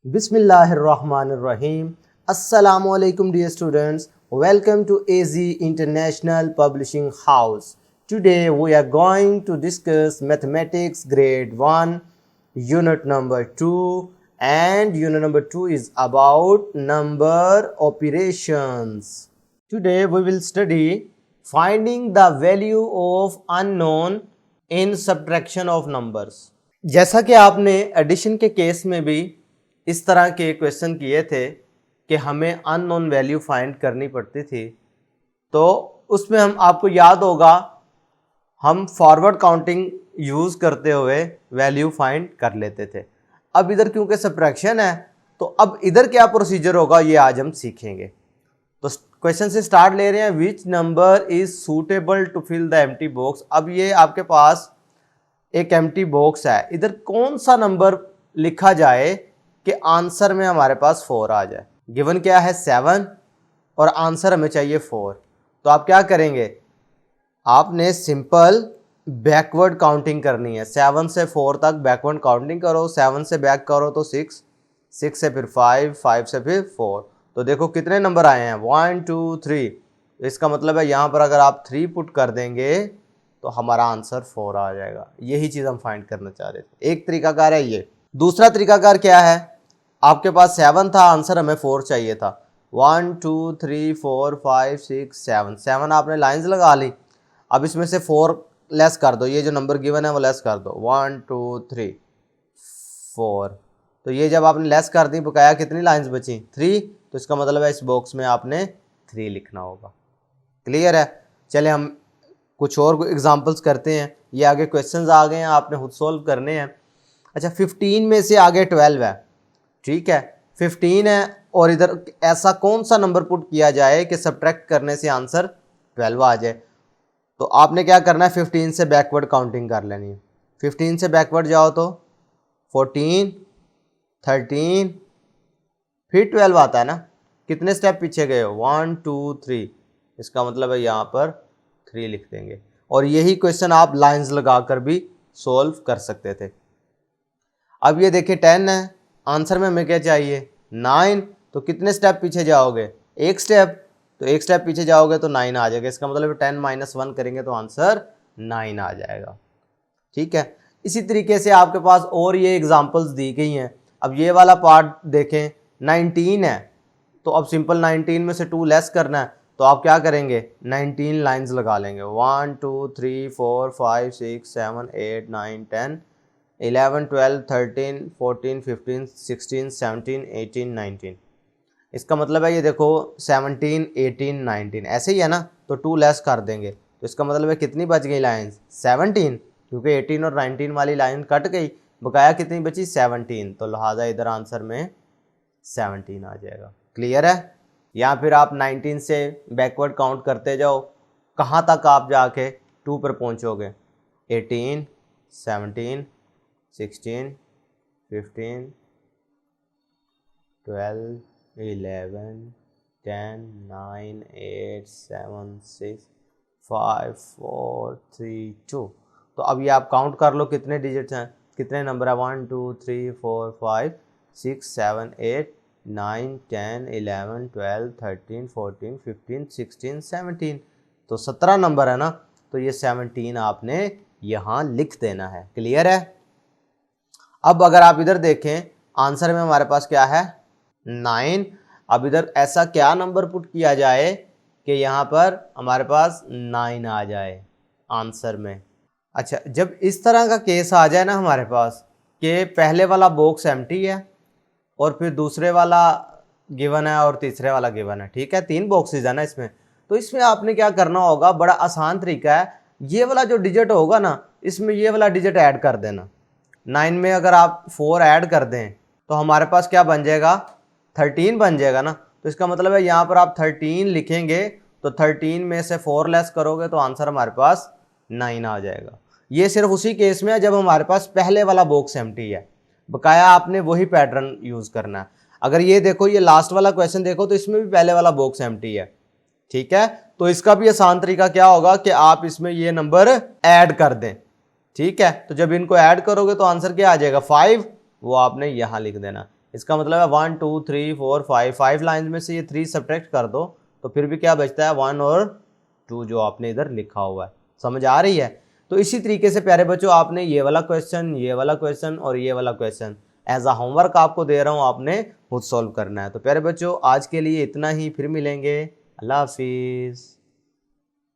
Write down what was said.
Bismillahirrahmanirrahim. Assalamu alaikum dear students. Welcome to AZ International Publishing House. Today we are going to discuss Mathematics Grade 1 Unit number 2, and Unit number 2 is about number operations. Today we will study finding the value of unknown in subtraction of numbers. जैसा कि आपने addition के case में भी इस तरह के question किए थे कि हमें अननोन वैल्यू फाइंड करनी पड़ती थी, तो उसमें हम आपको याद होगा हम फॉरवर्ड काउंटिंग यूज़ करते हुए वैल्यू फाइंड कर लेते थे। अब इधर क्योंकि सब्ट्रैक्शन है तो अब इधर क्या प्रोसीजर होगा ये आज हम सीखेंगे। तो क्वेश्चन से स्टार्ट ले रहे हैं, which number is suitable to fill the empty box. अब ये आपके पास एक एम्प्टी बॉक्स है, इधर कौन सा नंबर लिखा जाए कि आंसर में हमारे पास 4 आ जाए। गिवन क्या है 7 और आंसर हमें चाहिए 4। तो आप क्या करेंगे, आपने सिंपल बैकवर्ड काउंटिंग करनी है। 7 से 4 तक बैकवर्ड काउंटिंग करो, 7 से बैक करो तो 6, 6 से फिर 5, 5 से फिर 4। तो देखो कितने नंबर आए हैं 1 2 3। इसका मतलब है यहाँ पर अगर आप 3 पुट कर देंगे तो हमारा आंसर 4 आ जाएगा। यही चीज़ हम फाइंड करना चाह रहे थे। एक तरीकाकार है ये। दूसरा तरीकाकार क्या है, आपके पास 7 था, आंसर हमें 4 चाहिए था। 1 2 3 4 5 6 7, 7 आपने लाइंस लगा ली। अब इसमें से 4 लेस कर दो, ये जो नंबर गिवन है वो लेस कर दो। 1 2 3 4। तो ये जब आपने लेस कर दी बकाया कितनी लाइंस बची 3। तो इसका मतलब है इस बॉक्स में आपने 3 लिखना होगा। क्लियर है। चले हम कुछ और एग्जांपल्स करते हैं। ये आगे क्वेश्चंस आ गए हैं, आपने खुद सोल्व करने हैं। अच्छा 15 में से आगे 12 है, ठीक है 15 है और इधर ऐसा कौन सा नंबर पुट किया जाए कि सब्ट्रैक्ट करने से आंसर 12 आ जाए। तो आपने क्या करना है, 15 से बैकवर्ड काउंटिंग कर लेनी है। 15 से बैकवर्ड जाओ तो 14 13 फिर 12 आता है ना। कितने स्टेप पीछे गए हो 1 2 3। इसका मतलब है यहाँ पर 3 लिख देंगे। और यही क्वेश्चन आप लाइंस लगाकर भी सोल्व कर सकते थे। अब ये देखिए 10 है, आंसर में हमें क्या चाहिए 9। तो कितने स्टेप पीछे जाओगे, एक स्टेप। तो एक स्टेप पीछे जाओगे तो 9 आ जाएगा। इसका मतलब 10 - 1 करेंगे तो आंसर 9 आ जाएगा। ठीक है। इसी तरीके से आपके पास और ये एग्जांपल्स दी गई हैं। अब ये वाला पार्ट देखें 19 है, तो अब सिंपल 19 में से 2 लेस करना है। तो आप क्या करेंगे 19 लाइंस लगा लेंगे। 1 2 3 4 5 6 7 8 9 10 11 12 13 14 15 16 17 18 19। इसका मतलब है ये देखो 17 18 19 ऐसे ही है ना। तो 2 लेस कर देंगे तो इसका मतलब है कितनी बच गई लाइंस 17, क्योंकि 18 और 19 वाली लाइन कट गई, बकाया कितनी बची 17। तो लिहाजा इधर आंसर में 17 आ जाएगा। क्लियर है। या फिर आप 19 से बैकवर्ड काउंट करते जाओ, कहाँ तक आप जाके 2 पर पहुँचोगे 18 17 16 15 12 11 10 9 8 7 6 5 4 3 2। तो अब ये आप काउंट कर लो कितने डिजिट्स हैं, कितने नंबर है 1 2 3 4 5 6 7 8 9 10 11 12 13 14 15 16 17। तो 17 नंबर है ना। तो ये 17 आपने यहाँ लिख देना है। क्लियर है। अब अगर आप इधर देखें आंसर में हमारे पास क्या है 9। अब इधर ऐसा क्या नंबर पुट किया जाए कि यहाँ पर हमारे पास 9 आ जाए आंसर में। अच्छा जब इस तरह का केस आ जाए ना हमारे पास कि पहले वाला बॉक्स एम्प्टी है और फिर दूसरे वाला गिवन है और तीसरे वाला गिवन है, ठीक है 3 बॉक्सेस है ना इसमें। तो इसमें आपने क्या करना होगा, बड़ा आसान तरीका है। ये वाला जो डिजिट होगा ना इसमें ये वाला डिजिट ऐड कर देना। 9 में अगर आप 4 ऐड कर दें तो हमारे पास क्या बन जाएगा 13 बन जाएगा ना। तो इसका मतलब है यहाँ पर आप 13 लिखेंगे तो 13 में से 4 लेस करोगे तो आंसर हमारे पास 9 आ जाएगा। ये सिर्फ उसी केस में है जब हमारे पास पहले वाला बॉक्स एम्प्टी है, बकाया आपने वही पैटर्न यूज़ करना है। अगर ये देखो ये लास्ट वाला क्वेश्चन देखो तो इसमें भी पहले वाला बॉक्स एम्प्टी है, ठीक है। तो इसका भी आसान तरीका क्या होगा कि आप इसमें ये नंबर ऐड कर दें, ठीक है। तो जब इनको ऐड करोगे तो आंसर क्या आ जाएगा 5, वो आपने यहाँ लिख देना। इसका मतलब है 1 2 3 4 5, 5 लाइन में से ये 3 सब्ट्रैक्ट कर दो तो फिर भी क्या बचता है 1 और 2 जो आपने इधर लिखा हुआ है। समझ आ रही है? तो इसी तरीके से प्यारे बच्चों आपने ये वाला क्वेश्चन, ये वाला क्वेश्चन और ये वाला क्वेश्चन एज अ होमवर्क आपको दे रहा हूँ, आपने खुद सॉल्व करना है। तो प्यारे बच्चों आज के लिए इतना ही, फिर मिलेंगे। अल्लाह हाफिज़।